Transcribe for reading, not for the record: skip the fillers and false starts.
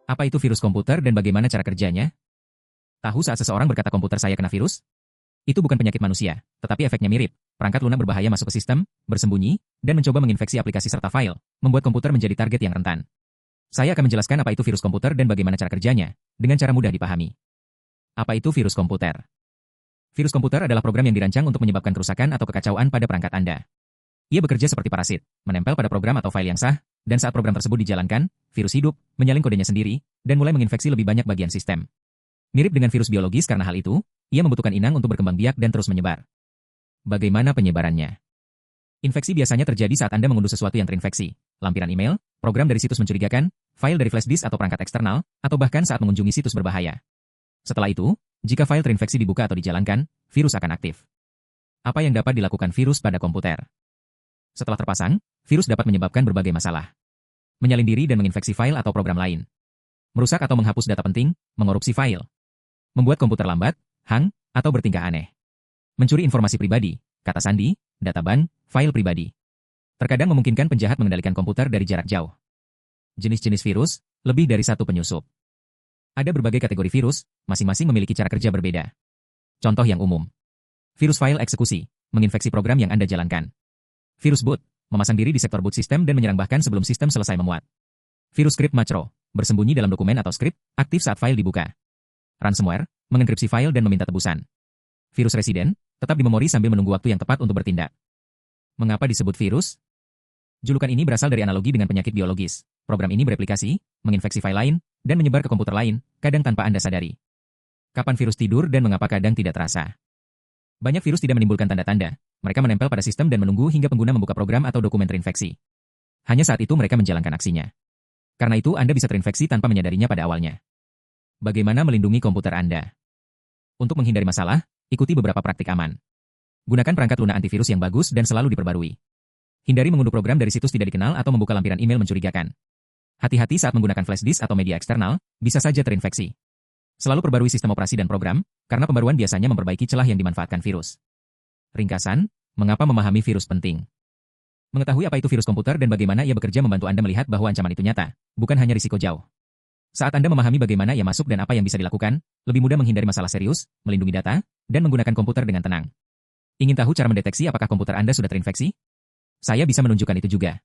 Apa itu virus komputer dan bagaimana cara kerjanya? Tahu saat seseorang berkata komputer saya kena virus? Itu bukan penyakit manusia, tetapi efeknya mirip. Perangkat lunak berbahaya masuk ke sistem, bersembunyi, dan mencoba menginfeksi aplikasi serta file, membuat komputer menjadi target yang rentan. Saya akan menjelaskan apa itu virus komputer dan bagaimana cara kerjanya, dengan cara mudah dipahami. Apa itu virus komputer? Virus komputer adalah program yang dirancang untuk menyebabkan kerusakan atau kekacauan pada perangkat Anda. Ia bekerja seperti parasit, menempel pada program atau file yang sah, dan saat program tersebut dijalankan, virus hidup, menyalin kodenya sendiri, dan mulai menginfeksi lebih banyak bagian sistem. Mirip dengan virus biologis karena hal itu, ia membutuhkan inang untuk berkembang biak dan terus menyebar. Bagaimana penyebarannya? Infeksi biasanya terjadi saat Anda mengunduh sesuatu yang terinfeksi, lampiran email, program dari situs mencurigakan, file dari flash disk atau perangkat eksternal, atau bahkan saat mengunjungi situs berbahaya. Setelah itu, jika file terinfeksi dibuka atau dijalankan, virus akan aktif. Apa yang dapat dilakukan virus pada komputer? Setelah terpasang, virus dapat menyebabkan berbagai masalah. Menyalin diri dan menginfeksi file atau program lain. Merusak atau menghapus data penting, mengorupsi file. Membuat komputer lambat, hang, atau bertingkah aneh. Mencuri informasi pribadi, kata sandi, data ban, file pribadi. Terkadang memungkinkan penjahat mengendalikan komputer dari jarak jauh. Jenis-jenis virus, lebih dari satu penyusup. Ada berbagai kategori virus, masing-masing memiliki cara kerja berbeda. Contoh yang umum. Virus file eksekusi, menginfeksi program yang Anda jalankan. Virus boot, memasang diri di sektor boot sistem dan menyerang bahkan sebelum sistem selesai memuat. Virus script macro, bersembunyi dalam dokumen atau skrip, aktif saat file dibuka. Ransomware, mengenkripsi file dan meminta tebusan. Virus residen, tetap di memori sambil menunggu waktu yang tepat untuk bertindak. Mengapa disebut virus? Julukan ini berasal dari analogi dengan penyakit biologis. Program ini bereplikasi, menginfeksi file lain, dan menyebar ke komputer lain, kadang tanpa Anda sadari. Kapan virus tidur dan mengapa kadang tidak terasa? Banyak virus tidak menimbulkan tanda-tanda. Mereka menempel pada sistem dan menunggu hingga pengguna membuka program atau dokumen terinfeksi. Hanya saat itu mereka menjalankan aksinya. Karena itu Anda bisa terinfeksi tanpa menyadarinya pada awalnya. Bagaimana melindungi komputer Anda? Untuk menghindari masalah, ikuti beberapa praktik aman. Gunakan perangkat lunak antivirus yang bagus dan selalu diperbarui. Hindari mengunduh program dari situs tidak dikenal atau membuka lampiran email mencurigakan. Hati-hati saat menggunakan flash disk atau media eksternal, bisa saja terinfeksi. Selalu perbarui sistem operasi dan program, karena pembaruan biasanya memperbaiki celah yang dimanfaatkan virus. Ringkasan, mengapa memahami virus penting? Mengetahui apa itu virus komputer dan bagaimana ia bekerja membantu Anda melihat bahwa ancaman itu nyata, bukan hanya risiko jauh. Saat Anda memahami bagaimana ia masuk dan apa yang bisa dilakukan, lebih mudah menghindari masalah serius, melindungi data, dan menggunakan komputer dengan tenang. Ingin tahu cara mendeteksi apakah komputer Anda sudah terinfeksi? Saya bisa menunjukkan itu juga.